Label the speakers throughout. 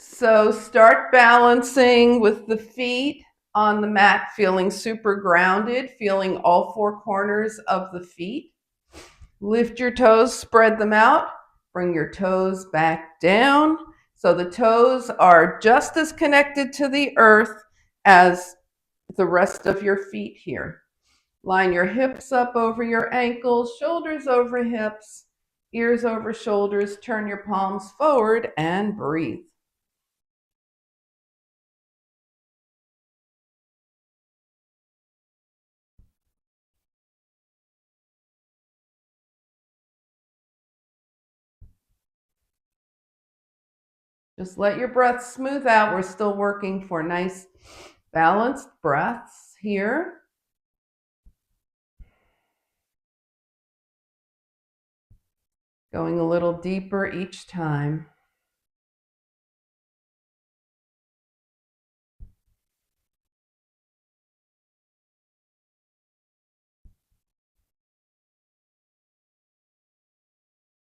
Speaker 1: So start balancing with the feet on the mat, feeling super grounded, feeling all four corners of the feet. Lift your toes, spread them out, bring your toes back down. So the toes are just as connected to the earth as the rest of your feet here. Line your hips up over your ankles, shoulders over hips, ears over shoulders. Turn your palms forward and breathe. Just let your breath smooth out. We're still working for nice balanced breaths here. Going a little deeper each time.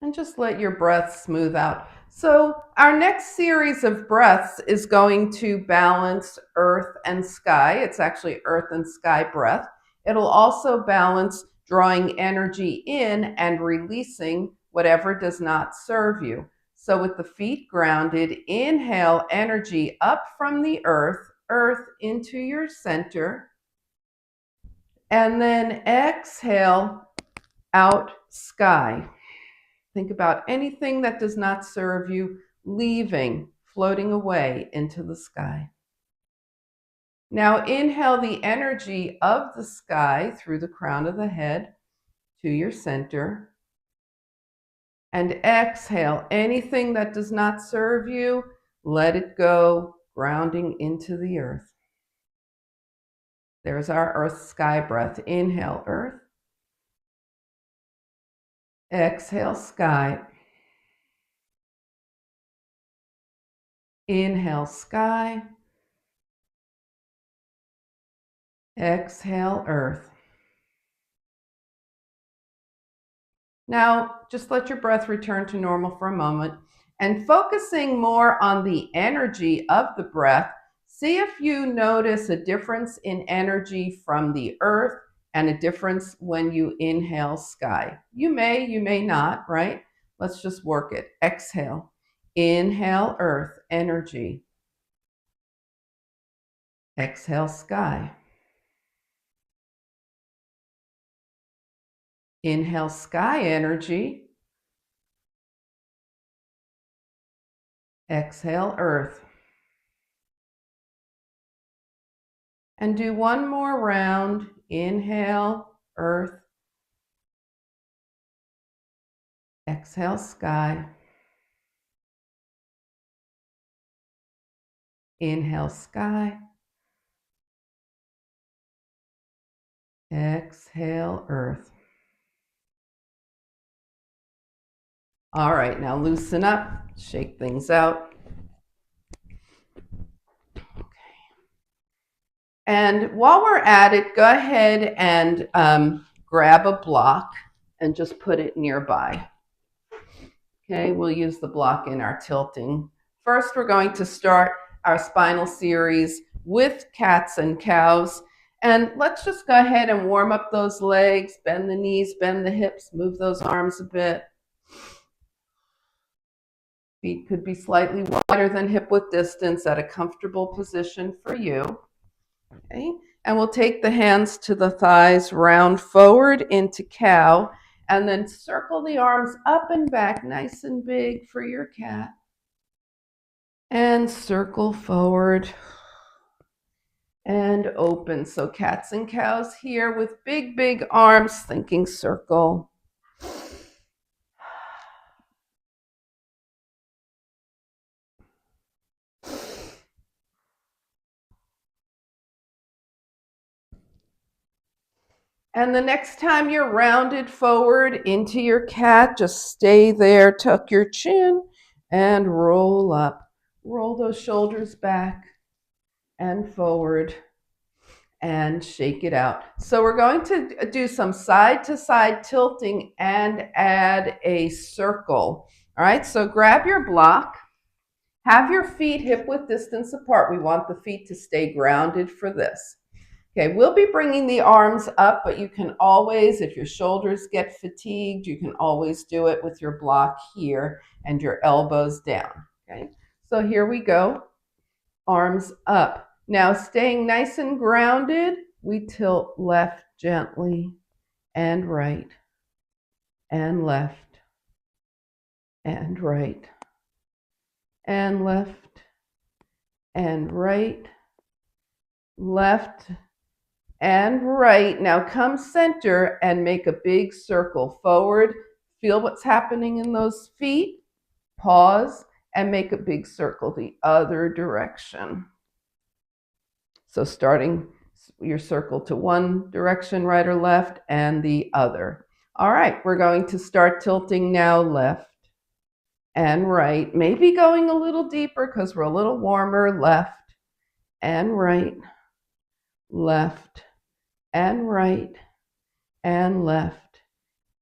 Speaker 1: And just let your breath smooth out. So our next series of breaths is going to balance earth and sky. It's actually earth and sky breath. It'll also balance drawing energy in and releasing whatever does not serve you. So with the feet grounded, inhale energy up from the earth into your center, and then exhale out sky. Think about anything that does not serve you, leaving, floating away into the sky. Now inhale the energy of the sky through the crown of the head to your center. And exhale anything that does not serve you, let it go, grounding into the earth. There's our earth sky breath. Inhale earth. Exhale sky. Inhale sky. Exhale earth. Now, just let your breath return to normal for a moment and focusing more on the energy of the breath. See if you notice a difference in energy from the earth and a difference when you inhale sky. You may not, right? Let's just work it. Exhale. Inhale earth, energy. Exhale sky. Inhale sky energy. Exhale earth. And do one more round. Inhale earth. Exhale sky. Inhale sky. Exhale earth. All right, now loosen up, shake things out. Okay. And while we're at it, go ahead and grab a block and just put it nearby. Okay, we'll use the block in our tilting. First, we're going to start our spinal series with cats and cows. And let's just go ahead and warm up those legs, bend the knees, bend the hips, move those arms a bit. Feet could be slightly wider than hip width distance at a comfortable position for you. Okay, and we'll take the hands to the thighs, round forward into cow, and then circle the arms up and back, nice and big for your cat. And circle forward and open. So cats and cows here with big, big arms, thinking circle. And the next time you're rounded forward into your cat, just stay there, tuck your chin, and roll up. Roll those shoulders back and forward and shake it out. So we're going to do some side-to-side tilting and add a circle. All right, so grab your block Have your feet hip width distance apart. We want the feet to stay grounded for this. Okay, we'll be bringing the arms up, but you can always, if your shoulders get fatigued, you can always do it with your block here and your elbows down. Okay, so here we go. Arms up. Now, staying nice and grounded, we tilt left gently and right and left and right and left and right, left and right. Now come center and make a big circle forward. Feel what's happening in those feet. Pause and make a big circle the other direction. So starting your circle to one direction, right or left, and the other. All right, we're going to start tilting now left and right, maybe going a little deeper because we're a little warmer. Left and right, left and right, and left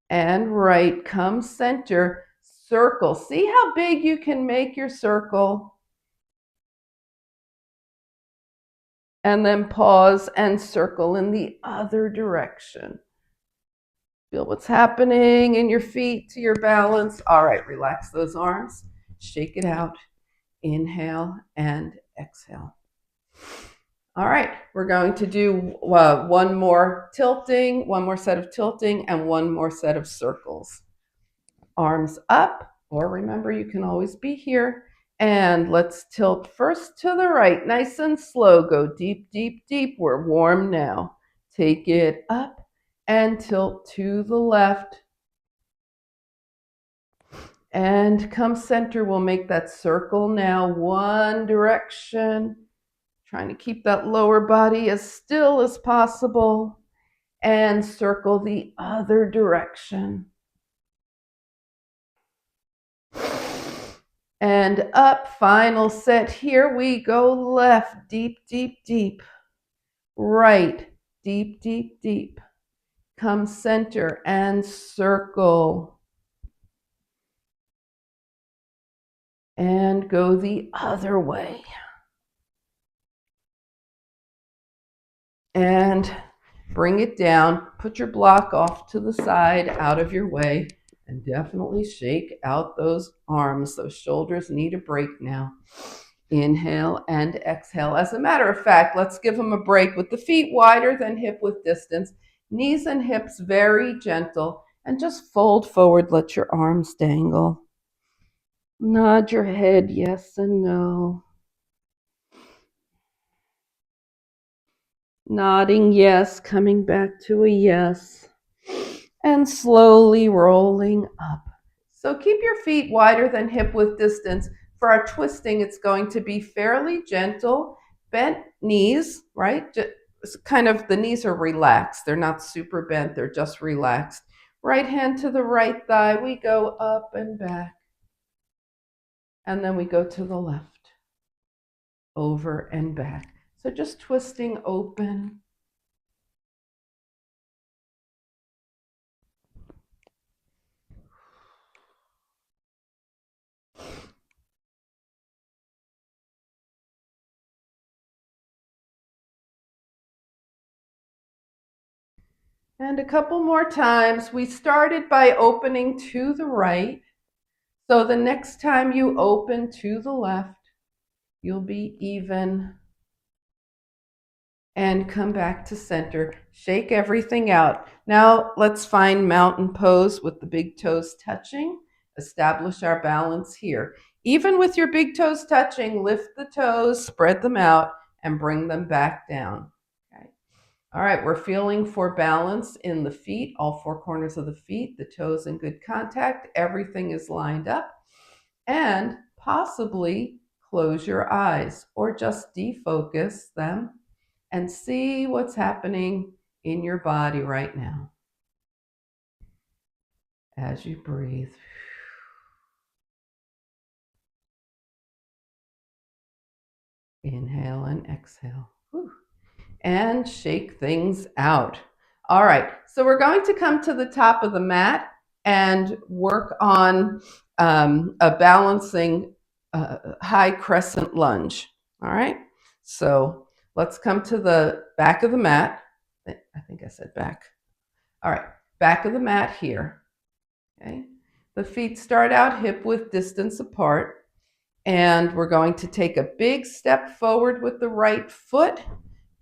Speaker 1: and right. Come center, circle. See how big you can make your circle. And then pause and circle in the other direction. Feel what's happening in your feet to your balance. All right, relax those arms. Shake it out. Inhale and exhale. All right, we're going to do one more tilting, one more set of tilting, and one more set of circles. Arms up, or remember, you can always be here. And let's tilt first to the right, nice and slow. Go deep, deep, deep. We're warm now. Take it up and tilt to the left. And come center. We'll make that circle now, one direction. Trying to keep that lower body as still as possible. And circle the other direction. And up, final set. Here we go. Left, deep, deep, deep. Right, deep, deep, deep. Come center and circle. And go the other way. And bring it down. Put your block off to the side, out of your way. And definitely shake out those arms. Those shoulders need a break now. Inhale and exhale. As a matter of fact, let's give them a break with the feet wider than hip width distance. Knees and hips very gentle. And just fold forward. Let your arms dangle. Nod your head yes and no. Nodding yes, coming back to a yes. And slowly rolling up. So keep your feet wider than hip width distance. For our twisting, it's going to be fairly gentle. Bent knees, right? Just kind of the knees are relaxed. They're not super bent, they're just relaxed. Right hand to the right thigh. We go up and back. And then we go to the left. Over and back. So just twisting open. And a couple more times. We started by opening to the right. So the next time you open to the left, you'll be even and come back to center. Shake everything out. Now let's find mountain pose with the big toes touching. Establish our balance here. Even with your big toes touching, lift the toes, spread them out, and bring them back down. Okay. All right, we're feeling for balance in the feet, all four corners of the feet, the toes in good contact. Everything is lined up. And possibly close your eyes or just defocus them and see what's happening in your body right now as you breathe. Inhale and exhale. Whew. And shake things out. All right, so we're going to come to the top of the mat and work on a balancing high crescent lunge. All right. So let's come to the back of the mat. I think I said back. All right. Back of the mat here. Okay. The feet start out hip width distance apart. And we're going to take a big step forward with the right foot,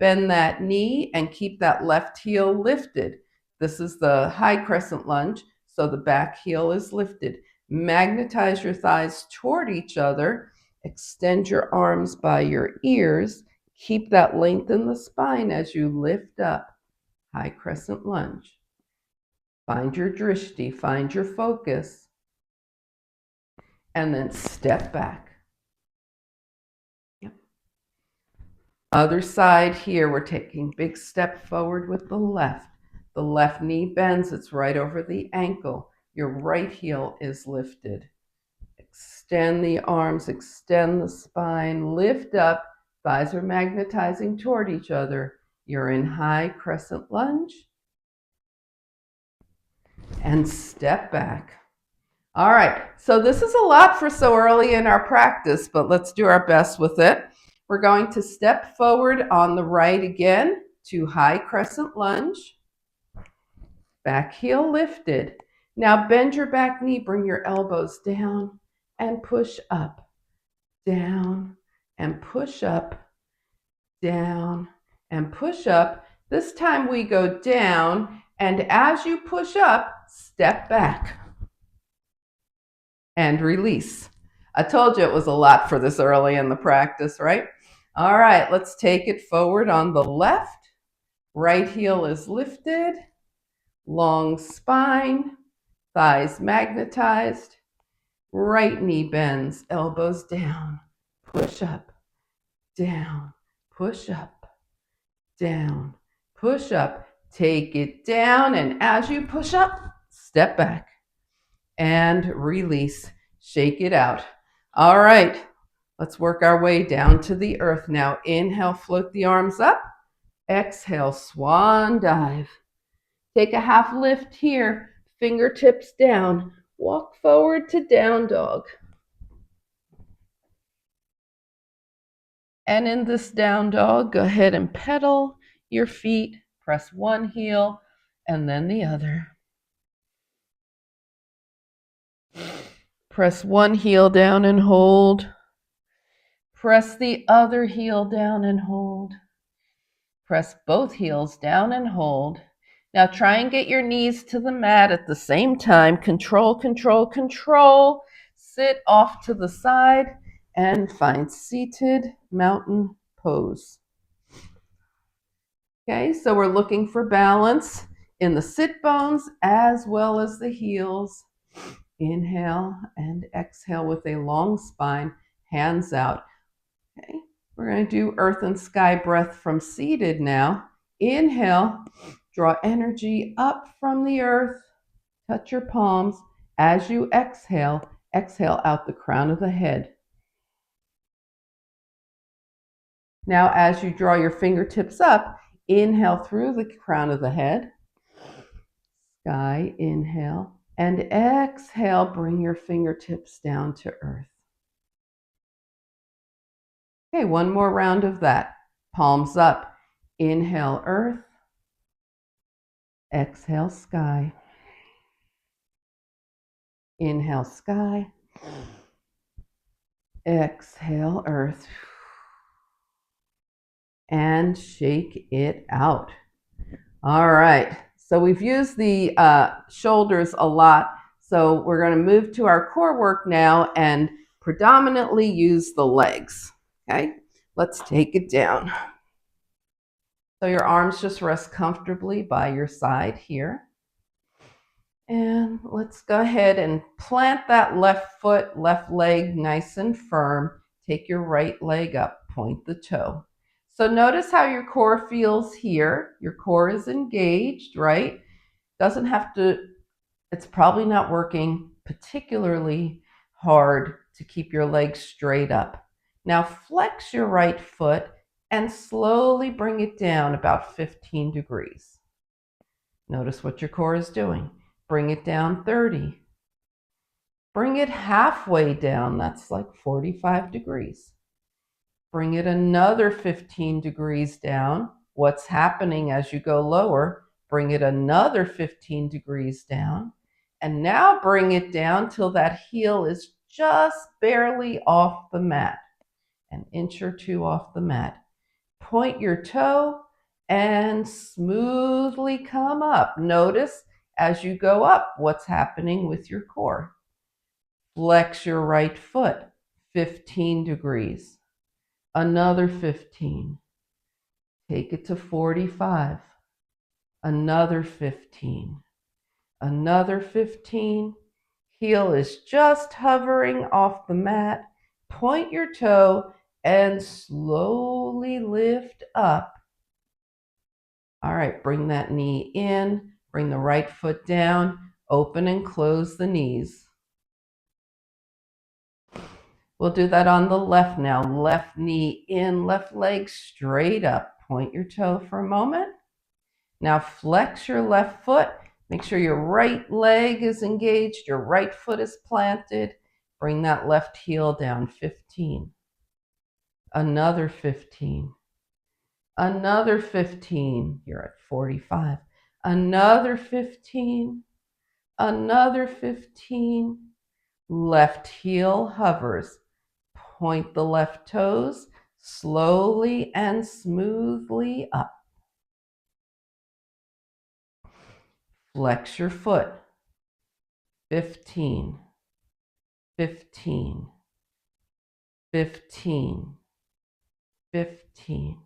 Speaker 1: bend that knee, and keep that left heel lifted. This is the high crescent lunge, so the back heel is lifted. Magnetize your thighs toward each other. Extend your arms by your ears. Keep that length in the spine as you lift up. High crescent lunge. Find your drishti, find your focus, and then step back. Other side here, we're taking big step forward with the left. The left knee bends, it's right over the ankle. Your right heel is lifted. Extend the arms, extend the spine, lift up. Thighs are magnetizing toward each other. You're in high crescent lunge. And step back. All right, so this is a lot for so early in our practice, but let's do our best with it. We're going to step forward on the right again to high crescent lunge. Back heel lifted. Now bend your back knee, bring your elbows down and push up, down and push up, down and push up. This time we go down, and as you push up, step back and release. I told you it was a lot for this early in the practice, right? All right, let's take it forward on the left. Right heel is lifted, long spine, thighs magnetized, right knee bends, elbows down, push up, down, push up, down, push up. Take it down, and as you push up, step back and release. Shake it out. All right, let's work our way down to the earth now. Inhale, float the arms up. Exhale, swan dive. Take a half lift here, fingertips down. Walk forward to down dog. And in this down dog, go ahead and pedal your feet. Press one heel and then the other. Press one heel down and hold. Press the other heel down and hold. Press both heels down and hold. Now try and get your knees to the mat at the same time. Control, control, control. Sit off to the side and find seated mountain pose. Okay, so we're looking for balance in the sit bones as well as the heels. Inhale and exhale with a long spine, hands out. Okay, we're going to do earth and sky breath from seated now. Inhale, draw energy up from the earth, touch your palms. As you exhale, exhale out the crown of the head. Now, as you draw your fingertips up, inhale through the crown of the head. Sky, inhale. And exhale, bring your fingertips down to earth. Okay, one more round of that. Palms up. Inhale, earth. Exhale, sky. Inhale, sky. Exhale, earth. And shake it out. All right. So we've used the shoulders a lot. So we're going to move to our core work now and predominantly use the legs. Okay, let's take it down. So your arms just rest comfortably by your side here. And let's go ahead and plant that left foot, left leg nice and firm. Take your right leg up, point the toe. So notice how your core feels here. Your core is engaged, right? Doesn't have to, it's probably not working particularly hard to keep your legs straight up. Now flex your right foot and slowly bring it down about 15 degrees. Notice what your core is doing. Bring it down 30. Bring it halfway down. That's like 45 degrees. Bring it another 15 degrees down. What's happening as you go lower? Bring it another 15 degrees down. And now bring it down till that heel is just barely off the mat, an inch or two off the mat. Point your toe and smoothly come up. Notice as you go up what's happening with your core. Flex your right foot, 15 degrees. Another 15. Take it to 45. Another 15. Another 15. Heel is just hovering off the mat. Point your toe and slowly lift up. All right, bring that knee in. Bring the right foot down. Open and close the knees. We'll do that on the left now. Left knee in, left leg straight up. Point your toe for a moment. Now flex your left foot. Make sure your right leg is engaged, your right foot is planted. Bring that left heel down, 15. Another 15. Another 15. You're at 45. Another 15. Another 15. Left heel hovers. Point the left toes slowly and smoothly up. Flex your foot. 15, 15, 15, 15,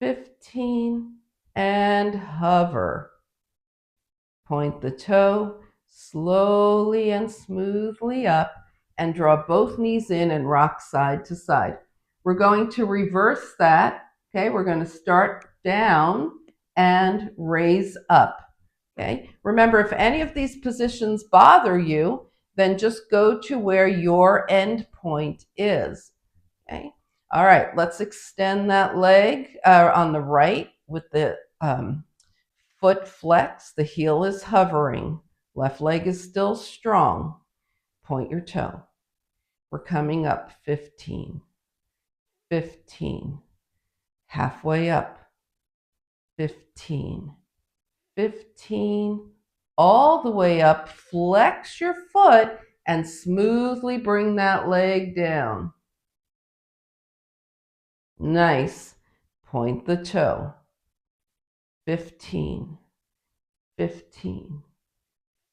Speaker 1: 15, and hover. Point the toe slowly and smoothly up and draw both knees in and rock side to side. We're going to reverse that. Okay, we're going to start down and raise up. Okay, remember, if any of these positions bother you, then just go to where your end point is. Okay, all right, let's extend that leg on the right with the foot flex. The heel is hovering. Left leg is still strong. Point your toe. We're coming up, 15, 15, halfway up, 15, 15, all the way up. Flex your foot and smoothly bring that leg down. Nice. Point the toe. 15, 15,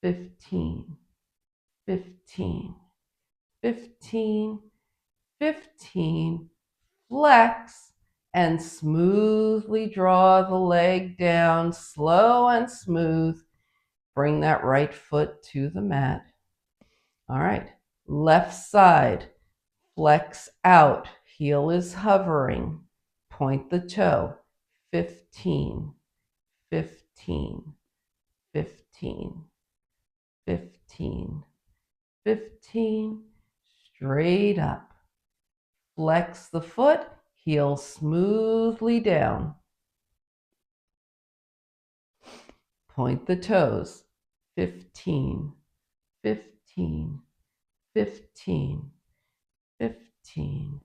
Speaker 1: 15, 15, 15, 15, flex, and smoothly draw the leg down, slow and smooth. Bring that right foot to the mat. All right, left side, flex out, heel is hovering. Point the toe, 15, 15, 15, 15, 15, straight up. Flex the foot, heel smoothly down. Point the toes, 15, 15, 15, 15,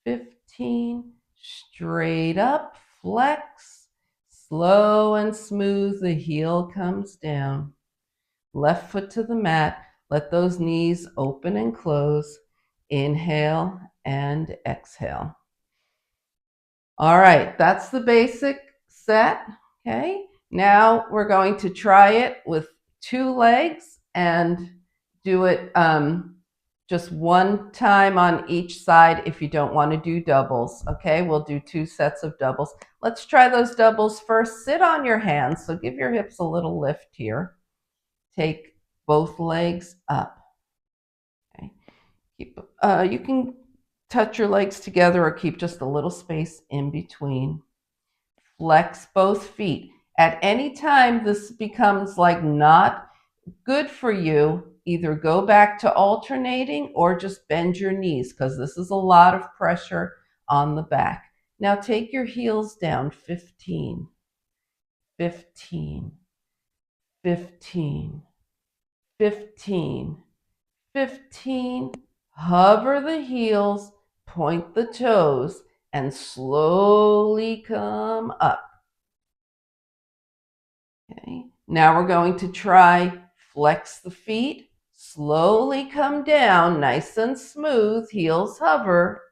Speaker 1: 15, straight up, flex, slow and smooth, the heel comes down. Left foot to the mat, let those knees open and close. Inhale and exhale. All right, that's the basic set, okay? Now we're going to try it with 2 legs and do it just one time on each side if you don't want to do doubles, okay? We'll do 2 sets of doubles. Let's try those doubles first. Sit on your hands, so give your hips a little lift here. Take both legs up, okay? You can touch your legs together or keep just a little space in between. Flex both feet. At any time this becomes like not good for you, either go back to alternating or just bend your knees, because this is a lot of pressure on the back. Now take your heels down, 15, 15, 15, 15, 15. Hover the heels, point the toes, and slowly come up. Okay. Now we're going to try flex the feet, slowly come down, nice and smooth, heels hover,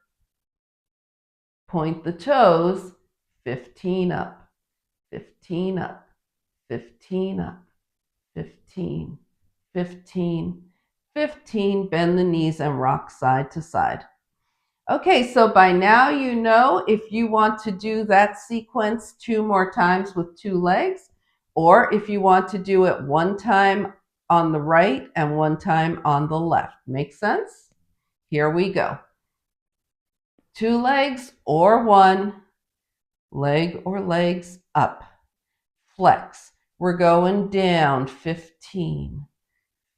Speaker 1: point the toes, 15 up, 15 up, 15 up, 15, 15, 15, bend the knees and rock side to side. Okay, so by now you know if you want to do that sequence 2 more times with 2 legs, or if you want to do it 1 time on the right and 1 time on the left. Make sense? Here we go. 2 legs or 1, leg or legs up. Flex. We're going down 15,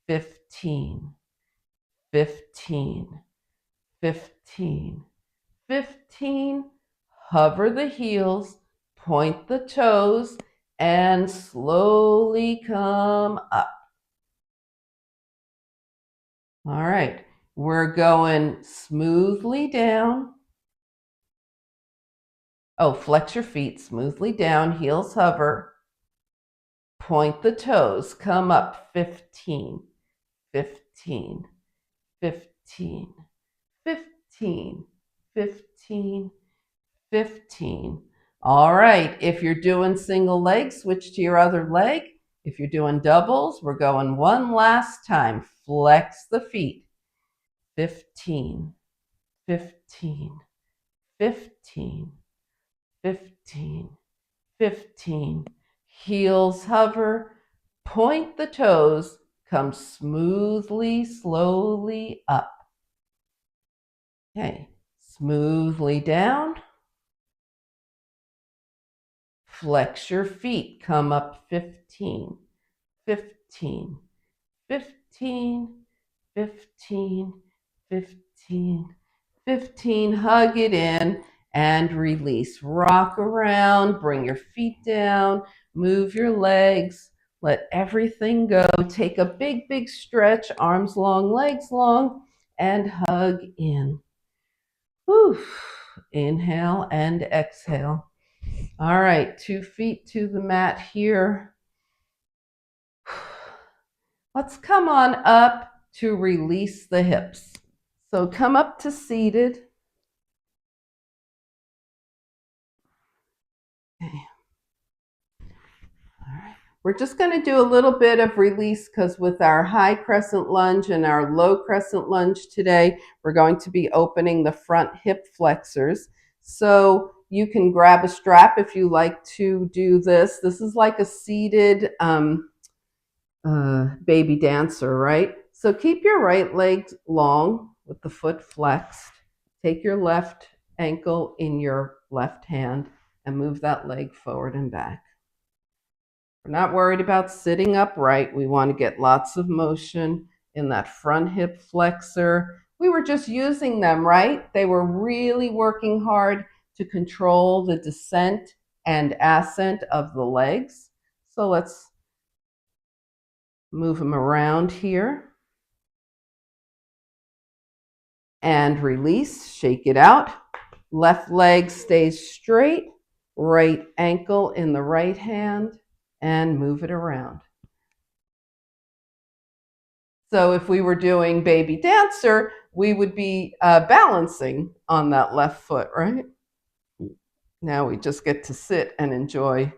Speaker 1: 15, 15, 15, 15. Hover the heels, point the toes, and slowly come up. All right, we're going smoothly down. Oh, flex your feet smoothly down, heels hover. Point the toes, come up 15, 15, 15, 15, 15, 15. All right, if you're doing single leg, switch to your other leg. If you're doing doubles, we're going 1 last time. Flex the feet. 15, 15, 15, 15, 15. Heels hover, point the toes, come smoothly, slowly up. Okay, smoothly down. Flex your feet, come up 15, 15, 15, 15, 15, 15. Hug it in and release. Rock around, bring your feet down, move your legs, let everything go. Take a big, big stretch, arms long, legs long, and hug in. Whew. Inhale and exhale. All right, 2 feet to the mat here. Let's come on up to release the hips. So come up to seated. Okay. All right. We're just going to do a little bit of release because with our high crescent lunge and our low crescent lunge today, we're going to be opening the front hip flexors. So you can grab a strap if you like to do this. This is like a seated baby dancer, right? So keep your right leg long with the foot flexed. Take your left ankle in your left hand and move that leg forward and back. We're not worried about sitting upright. We want to get lots of motion in that front hip flexor. We were just using them, right? They were really working hard to control the descent and ascent of the legs. So let's move them around here. And release, shake it out. Left leg stays straight, right ankle in the right hand, and move it around. So if we were doing baby dancer, we would be balancing on that left foot, right? Now we just get to sit and enjoy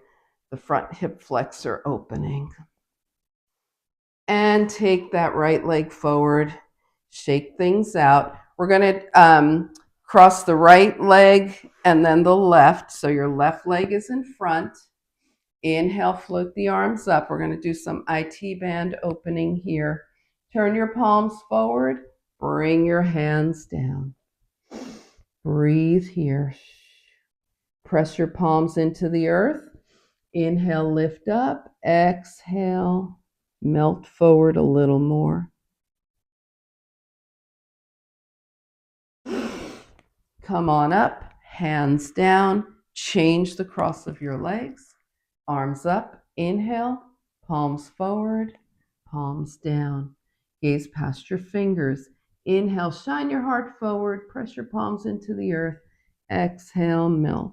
Speaker 1: the front hip flexor opening. And take that right leg forward, shake things out. We're going to cross the right leg and then the left. So your left leg is in front. Inhale, float the arms up. We're going to do some IT band opening here. Turn your palms forward. Bring your hands down. Breathe here. Press your palms into the earth. Inhale, lift up. Exhale, melt forward a little more. Come on up, hands down, change the cross of your legs, arms up, inhale, palms forward, palms down. Gaze past your fingers. Inhale, shine your heart forward, press your palms into the earth. Exhale, melt.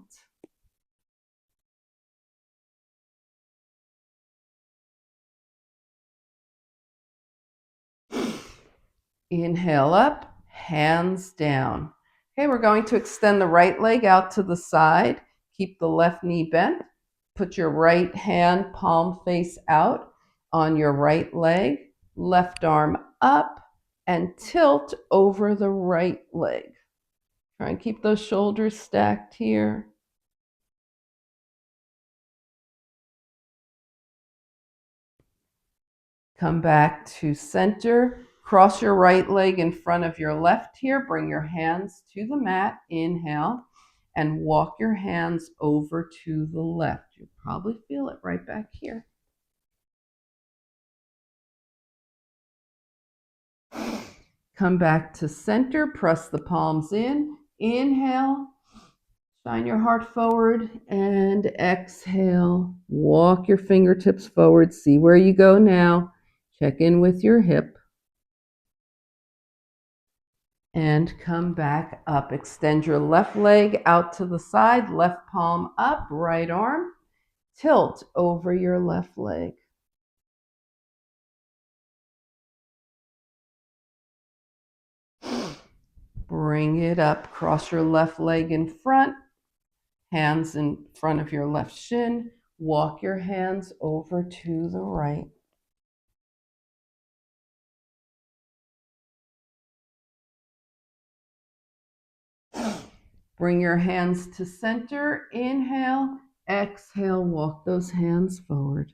Speaker 1: Inhale up, hands down. Okay, we're going to extend the right leg out to the side. Keep the left knee bent. Put your right hand palm face out on your right leg. Left arm up and tilt over the right leg. Try and keep those shoulders stacked here. Come back to center. Cross your right leg in front of your left here. Bring your hands to the mat. Inhale. And walk your hands over to the left. You'll probably feel it right back here. Come back to center. Press the palms in. Inhale. Shine your heart forward and exhale. Walk your fingertips forward. See where you go now. Check in with your hip. And come back up. Extend your left leg out to the side, left palm up, right arm. Tilt over your left leg. Bring it up. Cross your left leg in front. Hands in front of your left shin. Walk your hands over to the right. Bring your hands to center. Inhale. Exhale. Walk those hands forward.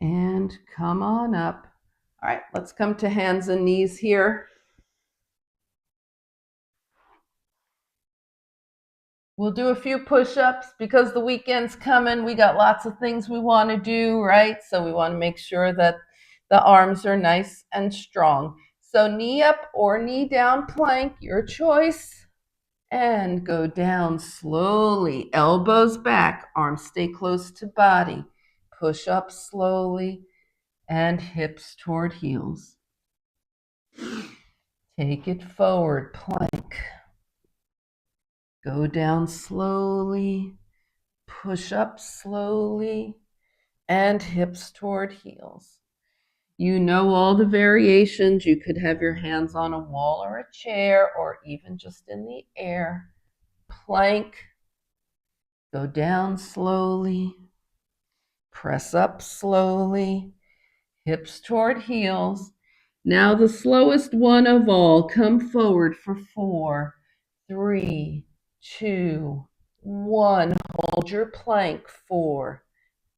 Speaker 1: And come on up. All right, let's come to hands and knees here. We'll do a few push-ups because the weekend's coming. We got lots of things we want to do, right? So we want to make sure that the arms are nice and strong. So knee up or knee down plank, your choice. And go down slowly. Elbows back, arms stay close to body. Push up slowly and hips toward heels. Take it forward, plank. Go down slowly, push up slowly, and hips toward heels. You know all the variations. You could have your hands on a wall or a chair or even just in the air. Plank. Go down slowly, press up slowly, hips toward heels. Now the slowest one of all, come forward for 4, 3, 2, 1. Hold your plank. 4,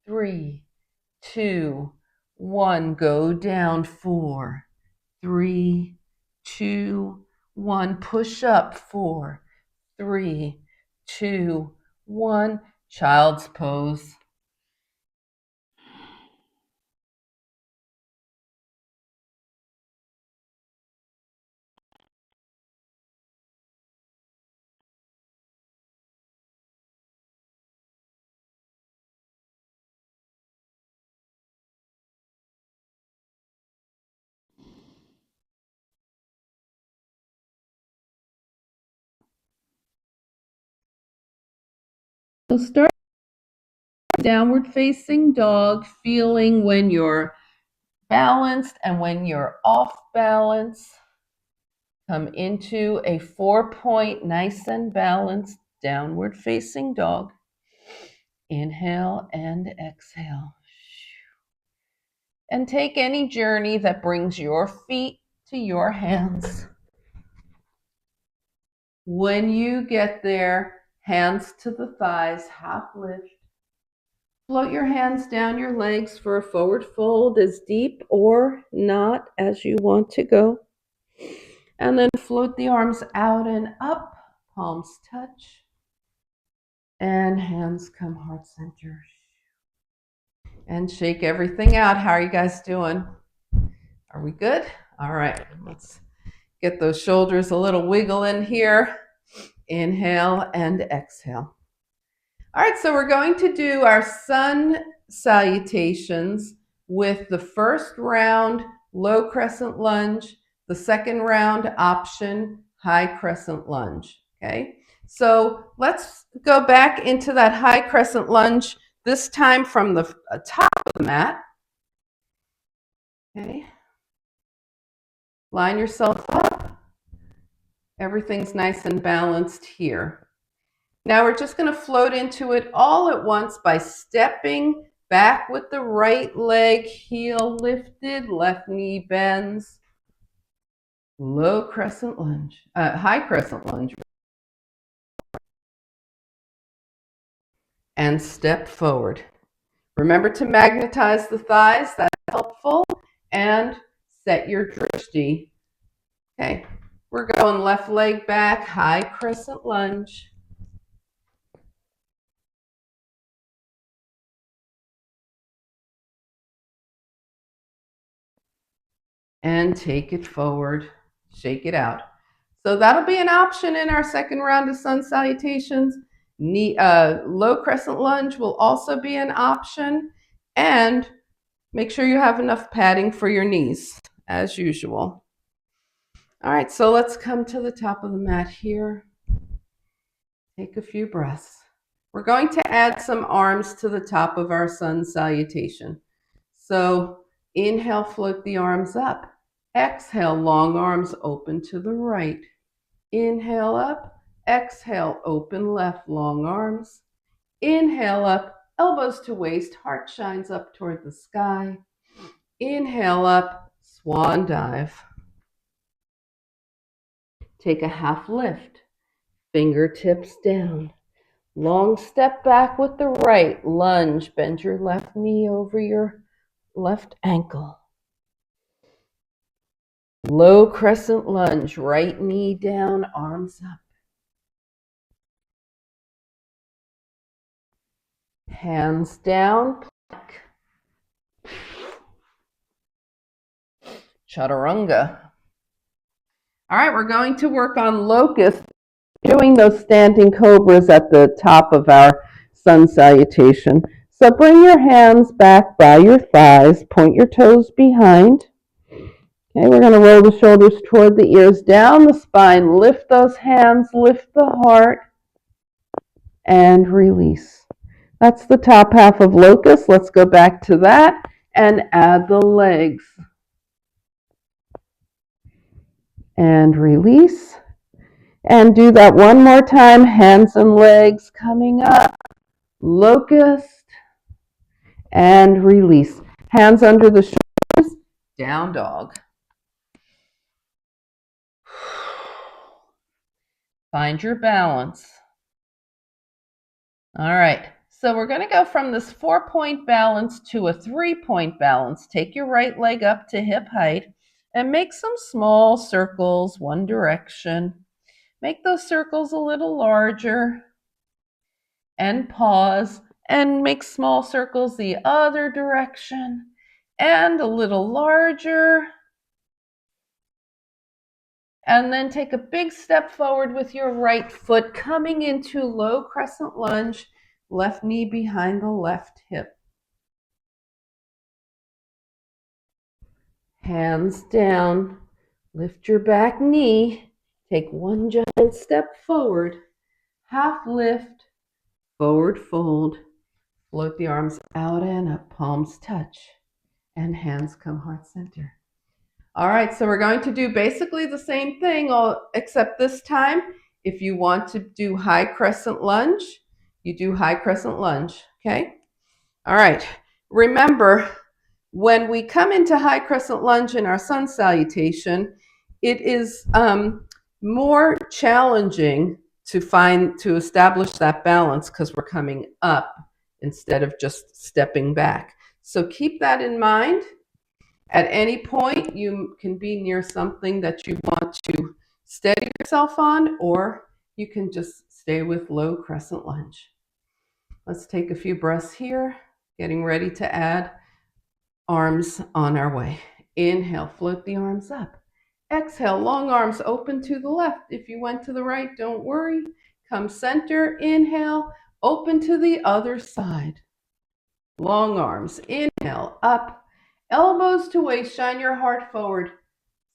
Speaker 1: 3, 2, 1. Go down. 4, 3, 2, 1. Push up. 4, 3, 2, 1. Child's pose. So start downward facing dog, feeling when you're balanced and when you're off balance. Come into a 4-point, nice and balanced downward facing dog. Inhale and exhale. And take any journey that brings your feet to your hands. When you get there, hands to the thighs, half lift. Float your hands down your legs for a forward fold, as deep or not as you want to go. And then float the arms out and up, palms touch, and hands come heart center. And shake everything out. How are you guys doing? Are we good? All right, let's get those shoulders a little wiggle in here. Inhale and exhale. All right, so we're going to do our sun salutations with the first round low crescent lunge, the second round option high crescent lunge. Okay, so let's go back into that high crescent lunge, this time from the top of the mat. Okay, line yourself up. Everything's nice and balanced here. Now we're just going to float into it all at once by stepping back with the right leg, heel lifted, left knee bends, low crescent lunge, high crescent lunge, and step forward. Remember to magnetize the thighs, that's helpful, and set your drishti. Okay, we're going left leg back, high crescent lunge. And take it forward, shake it out. So that'll be an option in our second round of sun salutations. Low crescent lunge will also be an option. And make sure you have enough padding for your knees, as usual. All right, so let's come to the top of the mat here. Take a few breaths. We're going to add some arms to the top of our sun salutation. So inhale, float the arms up. Exhale, long arms open to the right. Inhale up. Exhale, open left, long arms. Inhale up, elbows to waist, heart shines up toward the sky. Inhale up, swan dive. Take a half lift, fingertips down. Long step back with the right, lunge, bend your left knee over your left ankle. Low crescent lunge, right knee down, arms up. Hands down, plank. Chaturanga. All right, we're going to work on locust, doing those standing cobras at the top of our sun salutation. So bring your hands back by your thighs, point your toes behind. Okay, we're going to roll the shoulders toward the ears, down the spine, lift those hands, lift the heart, and release. That's the top half of locust. Let's go back to that and add the legs. And release. And do that one more time, hands and legs coming up. Locust. And release. Hands under the shoulders, down dog. Find your balance. All right, so we're going to go from this 4-point balance to a 3-point balance. Take your right leg up to hip height and make some small circles one direction. Make those circles a little larger and pause and make small circles the other direction and a little larger. And then take a big step forward with your right foot, coming into low crescent lunge, left knee behind the left hip. Hands down, lift your back knee, take one giant step forward, half lift, forward fold, float the arms out and up, palms touch, and hands come heart center. All right, so we're going to do basically the same thing, except this time, if you want to do high crescent lunge, you do high crescent lunge, okay? All right, remember, when we come into high crescent lunge in our sun salutation, it is more challenging to establish that balance because we're coming up instead of just stepping back. So keep that in mind. At any point, you can be near something that you want to steady yourself on, or you can just stay with low crescent lunge. Let's take a few breaths here, getting ready to add arms on our way. Inhale, float the arms up. Exhale, long arms open to the left. If you went to the right, don't worry. Come center, inhale, Open to the other side. Long arms. Inhale, up. Elbows to waist. Shine your heart forward.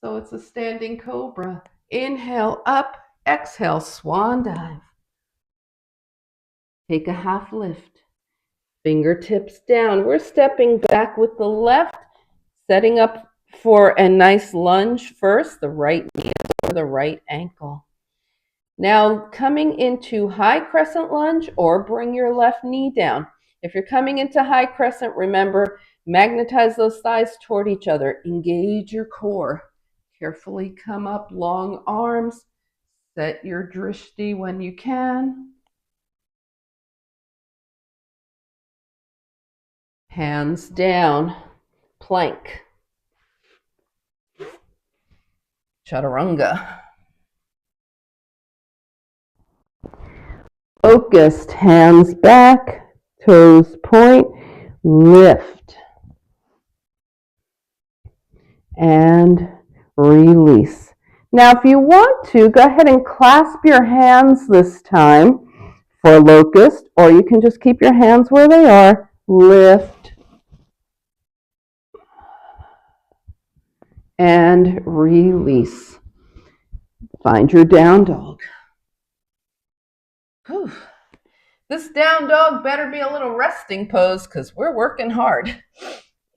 Speaker 1: So it's a standing cobra. Inhale, up. Exhale, swan dive. Take a half lift. Fingertips down. We're stepping back with the left, setting up for a nice lunge first, the right knee or the right ankle. Now coming into high crescent lunge or bring your left knee down. If you're coming into high crescent, remember, magnetize those thighs toward each other. Engage your core. Carefully come up, long arms. Set your drishti when you can. Hands down, plank. Chaturanga. Focused, hands back, toes point, lift. And release. Now, if you want to, go ahead and clasp your hands this time for locust, or you can just keep your hands where they are. Lift and release. Find your down dog. Whew. This down dog better be a little resting pose because we're working hard.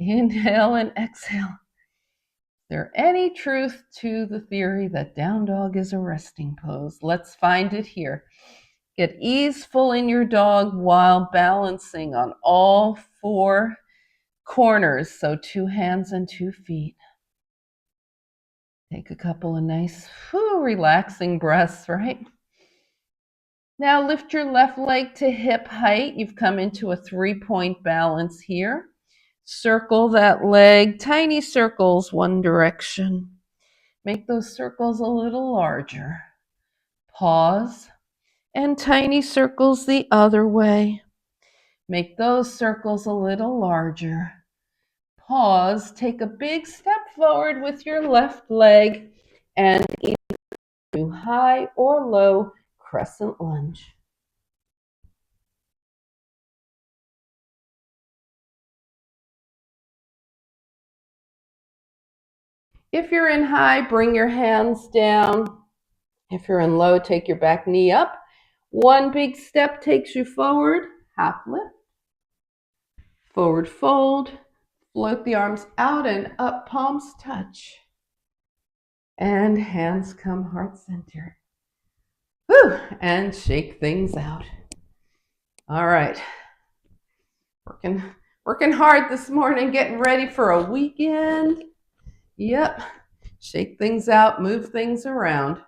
Speaker 1: Inhale and exhale. Is there any truth to the theory that down dog is a resting pose? Let's find it here. Get easeful in your dog while balancing on all four corners. So 2 hands and 2 feet. Take a couple of nice, relaxing breaths, right? Now lift your left leg to hip height. You've come into a 3-point balance here. Circle that leg, tiny circles one direction. Make those circles a little larger. Pause, and tiny circles the other way. Make those circles a little larger. Pause, take a big step forward with your left leg, and either do high or low crescent lunge. If you're in high, bring your hands down. If you're in low, take your back knee up. One big step takes you forward, half lift. Forward fold, float the arms out and up, palms touch. And hands come heart center. Woo! And shake things out. All right. Working hard this morning, getting ready for a weekend. Yep. Shake things out, move things around.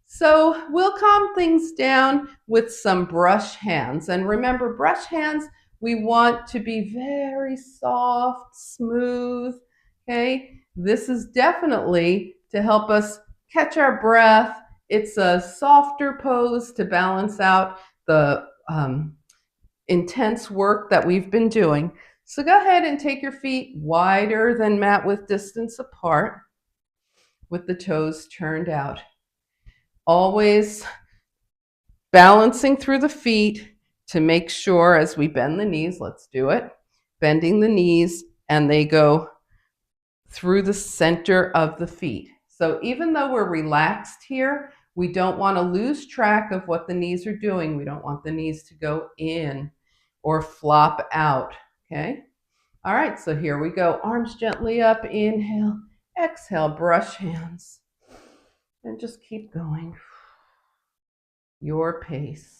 Speaker 1: So we'll calm things down with some brush hands. And remember, brush hands, we want to be very soft, smooth, okay? This is definitely to help us catch our breath. It's a softer pose to balance out the intense work that we've been doing. So go ahead and take your feet wider than mat width distance apart with the toes turned out. Always balancing through the feet to make sure as we bend the knees, let's do it, bending the knees, and they go through the center of the feet. So even though we're relaxed here, we don't want to lose track of what the knees are doing. We don't want the knees to go in or flop out, okay? All right, so here we go. Arms gently up, inhale, exhale, brush hands, and just keep going. Your pace.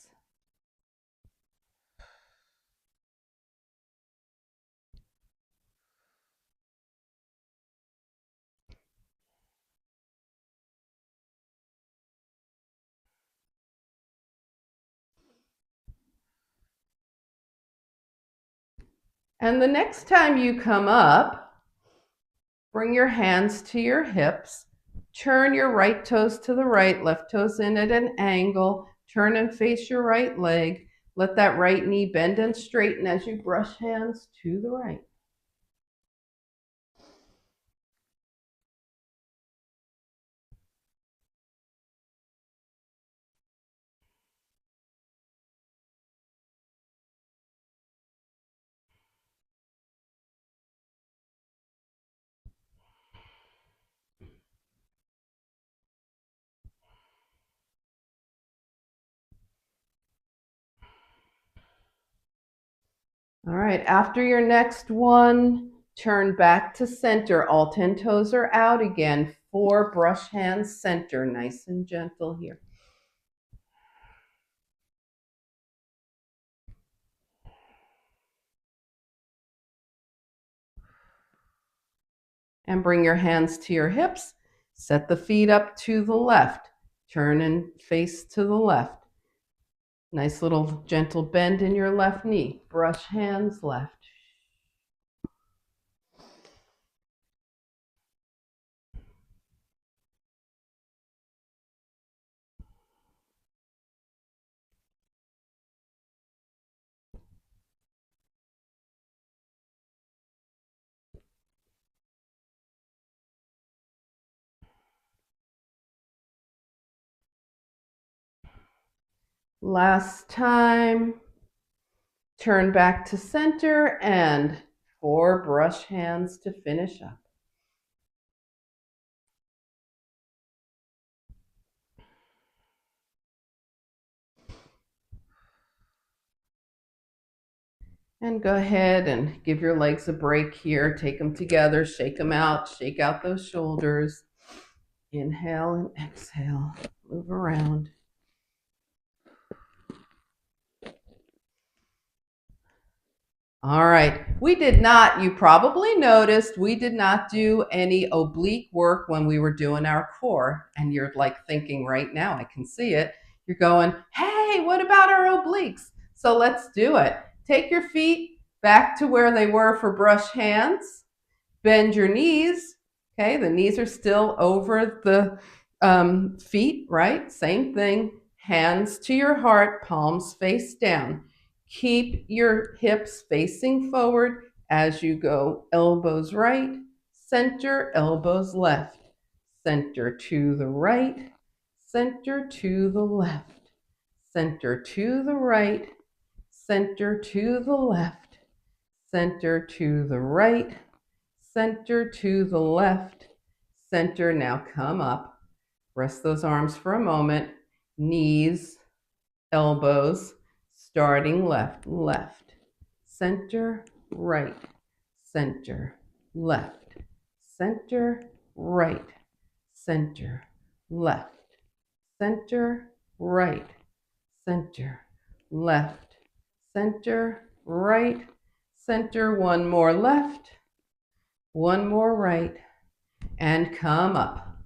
Speaker 1: And the next time you come up, bring your hands to your hips. Turn your right toes to the right, left toes in at an angle. Turn and face your right leg. Let that right knee bend and straighten as you brush hands to the right. All right, after your next one, turn back to center. All 10 toes are out again. 4 brush hands center, nice and gentle here. And bring your hands to your hips. Set the feet up to the left. Turn and face to the left. Nice little gentle bend in your left knee. Brush hands left. Last time. Turn back to center and 4 brush hands to finish up. And go ahead and give your legs a break here. Take them together, shake them out, shake out those shoulders. Inhale and exhale. Move around. All right. We did not, you probably noticed, we did not do any oblique work when we were doing our core. And you're like thinking right now, I can see it. You're going, hey, what about our obliques? So let's do it. Take your feet back to where they were for brush hands. Bend your knees. Okay, the knees are still over the feet, right? Same thing. Hands to your heart, palms face down. Keep your hips facing forward as you go. Elbows right, center, elbows left. Center to the right, center to the left. Center to the right, center to the left. Center to the right, center to the left. Center, now come up. Rest those arms for a moment. Knees, elbows, starting left, left, center, right, center, left, center, right, center, left, center, right, center, left, center, right, center, one more left, one more right, and come up.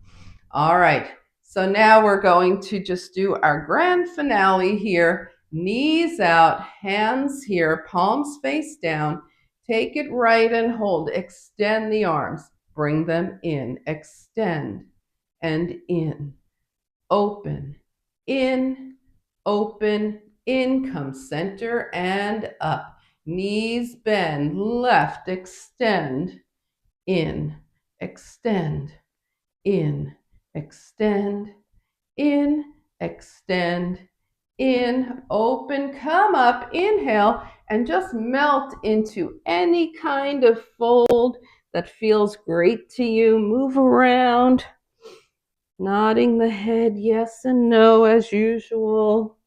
Speaker 1: All right, so now we're going to just do our grand finale here. Knees out, hands here, palms face down. Take it right and hold. Extend the arms. Bring them in. Extend and in. Open, in, open, in. Come center and up. Knees bend, left, extend, in, extend, in, extend, in, extend, in, open, come up, inhale, and just melt into any kind of fold that feels great to you. Move around, nodding the head yes and no as usual.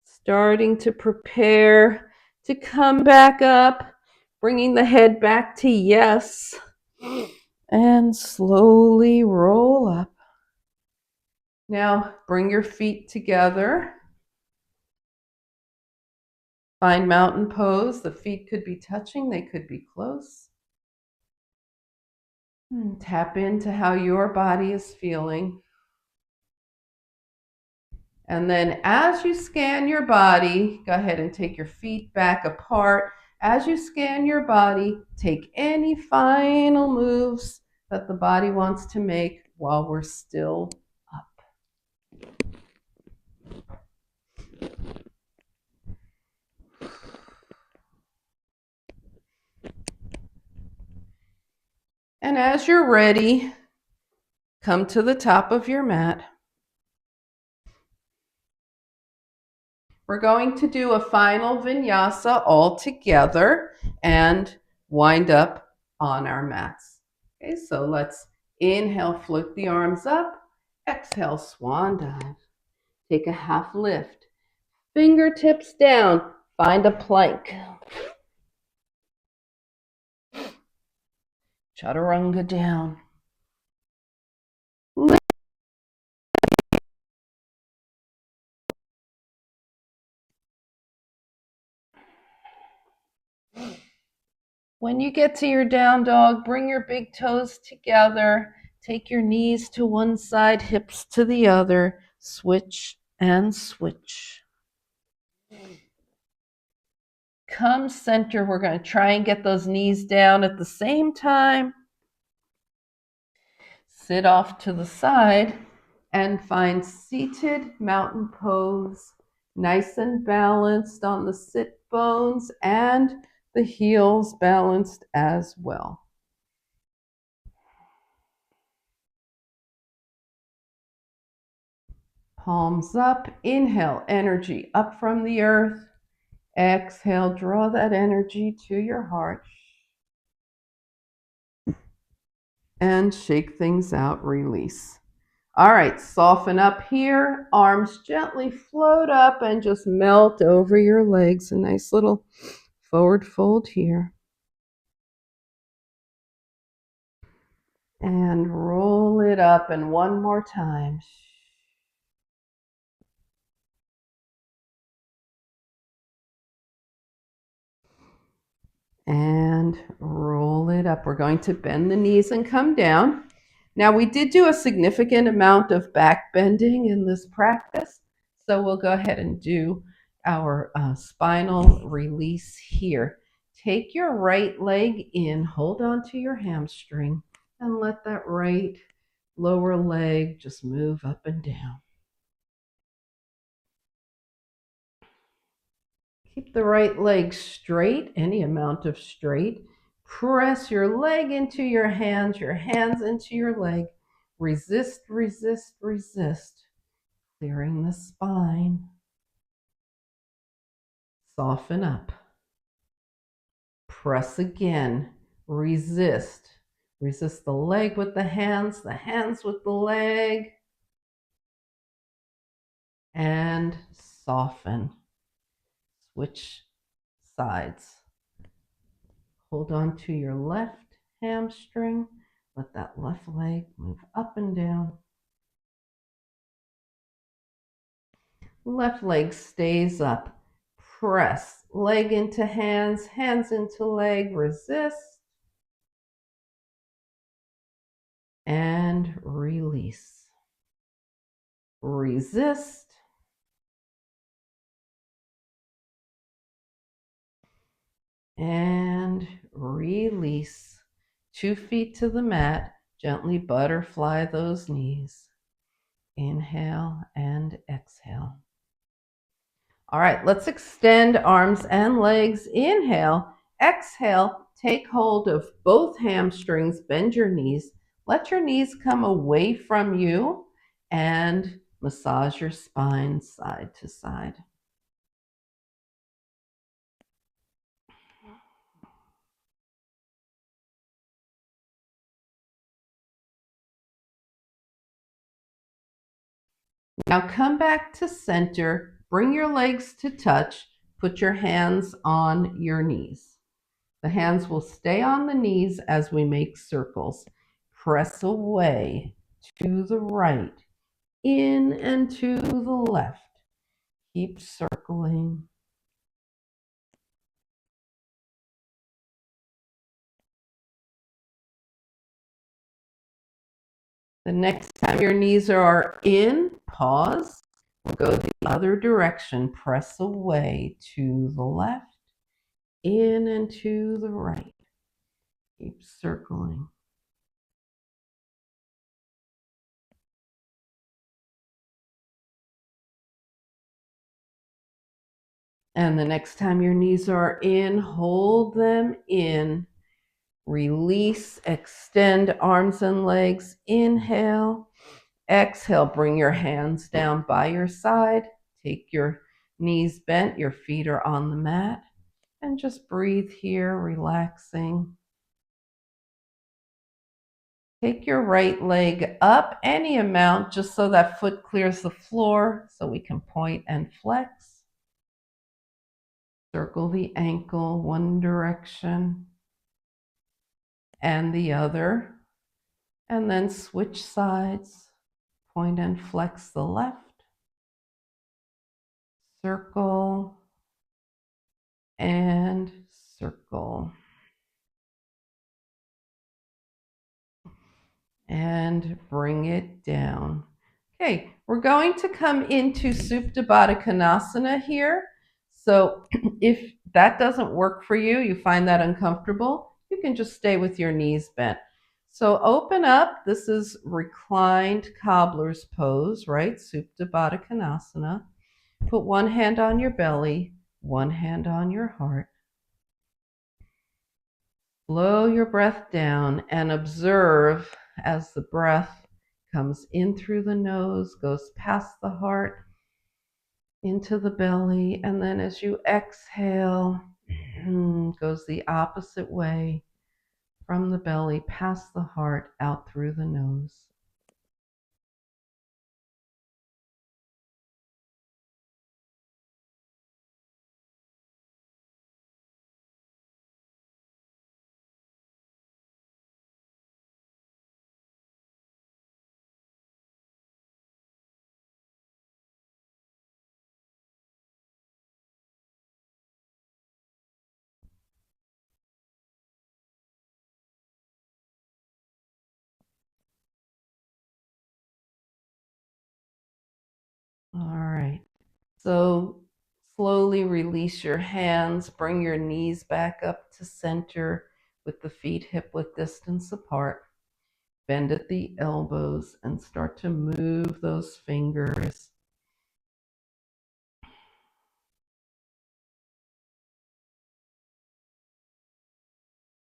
Speaker 1: Starting to prepare to come back up, bringing the head back to yes, and slowly roll up. Now bring your feet together. Find mountain pose. The feet could be touching, they could be close. And tap into how your body is feeling. And then as you scan your body, go ahead and take your feet back apart. As you scan your body, take any final moves that the body wants to make while we're still up. And as you're ready, come to the top of your mat. We're going to do a final vinyasa all together and wind up on our mats. Okay, so let's inhale, float the arms up. Exhale, swan dive. Take a half lift. Fingertips down. Find a plank. Chaturanga down. When you get to your down dog, bring your big toes together. Take your knees to one side, hips to the other. Switch and switch. Come center. We're going to try and get those knees down at the same time. Sit off to the side and find seated mountain pose. Nice and balanced on the sit bones and the heels balanced as well. Palms up. Inhale, energy up from the earth. Exhale, draw that energy to your heart. And shake things out, release. All right, soften up here. Arms gently float up and just melt over your legs. A nice little forward fold here. And roll it up, and one more time. And roll it up. We're going to bend the knees and come down. Now, we did do a significant amount of back bending in this practice, so we'll go ahead and do our spinal release here. Take your right leg in, hold on to your hamstring, and let that right lower leg just move up and down. Keep the right leg straight, any amount of straight. Press your leg into your hands into your leg. Resist, resist, resist. Clearing the spine. Soften up. Press again. Resist. Resist the leg with the hands with the leg. And soften. Switch sides. Hold on to your left hamstring. Let that left leg move up and down. Left leg stays up. Press. Leg into hands, hands into leg. Resist. And release. Resist. And release. 2 feet to the mat. Gently butterfly those knees. Inhale and exhale. All right, let's extend arms and legs. Inhale, exhale, take hold of both hamstrings, bend your knees. Let your knees come away from you and massage your spine side to side. Now come back to center. Bring your legs to touch. Put your hands on your knees. The hands will stay on the knees as we make circles. Press away to the right, in and to the left. Keep circling. The next time your knees are in, pause. We'll go the other direction. Press away to the left, in and to the right. Keep circling. And the next time your knees are in, hold them in. Release, extend arms and legs. Inhale. Exhale, bring your hands down by your side. Take your knees bent, your feet are on the mat. And just breathe here, relaxing. Take your right leg up any amount, just so that foot clears the floor, so we can point and flex. Circle the ankle one direction and the other, and then switch sides. Point and flex the left, circle, and circle. And bring it down. Okay, we're going to come into Supta Baddha Konasana here. So if that doesn't work for you, you find that uncomfortable, you can just stay with your knees bent. So open up. This is reclined cobbler's pose, right? Supta Baddha Konasana. Put one hand on your belly, one hand on your heart. Slow your breath down and observe as the breath comes in through the nose, goes past the heart, into the belly, and then as you exhale, goes the opposite way from the belly, past the heart, out through the nose. All right. So slowly release your hands, bring your knees back up to center with the feet hip width distance apart. Bend at the elbows and start to move those fingers.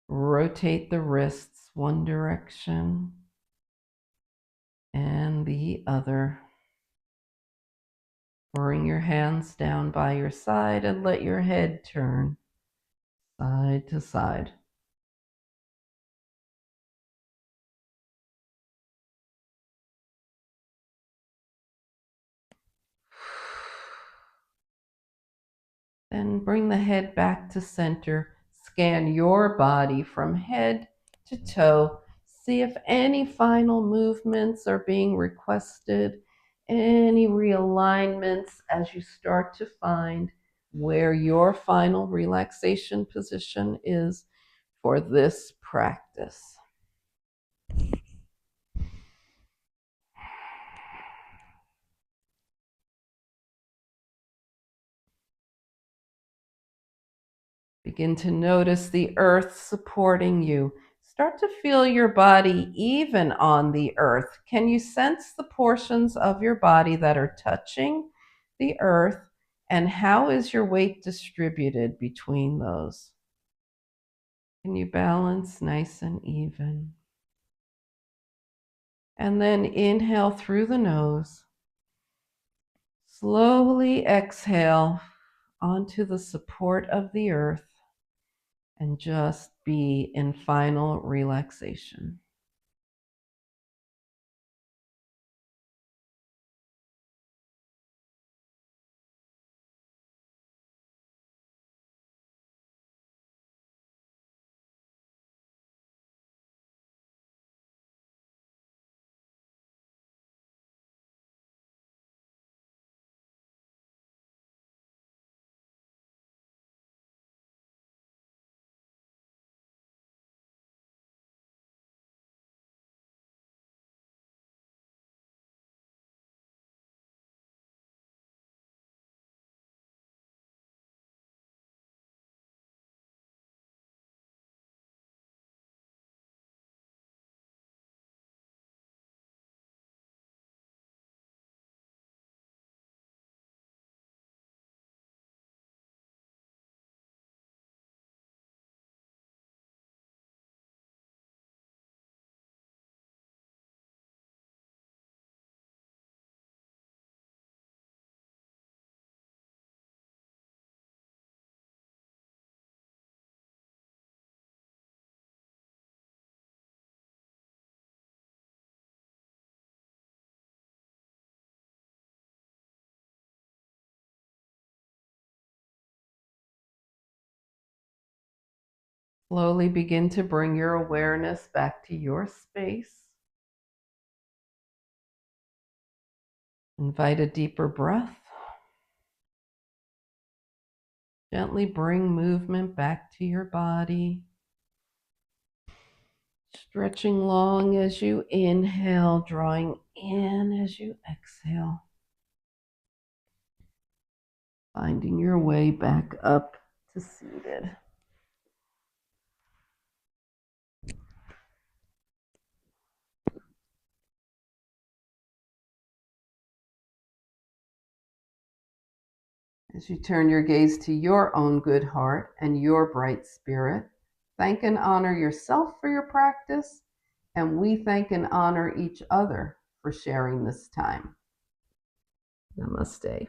Speaker 1: Rotate the wrists one direction and the other. Bring your hands down by your side and let your head turn side to side. Then bring the head back to center. Scan your body from head to toe. See if any final movements are being requested, any realignments as you start to find where your final relaxation position is for this practice. Begin to notice the earth supporting you. Start to feel your body even on the earth. Can you sense the portions of your body that are touching the earth? And how is your weight distributed between those? Can you balance nice and even? And then inhale through the nose. Slowly exhale onto the support of the earth and just be in final relaxation. Slowly begin to bring your awareness back to your space. Invite a deeper breath. Gently bring movement back to your body. Stretching long as you inhale, drawing in as you exhale. Finding your way back up to seated. As you turn your gaze to your own good heart and your bright spirit, thank and honor yourself for your practice, and we thank and honor each other for sharing this time. Namaste.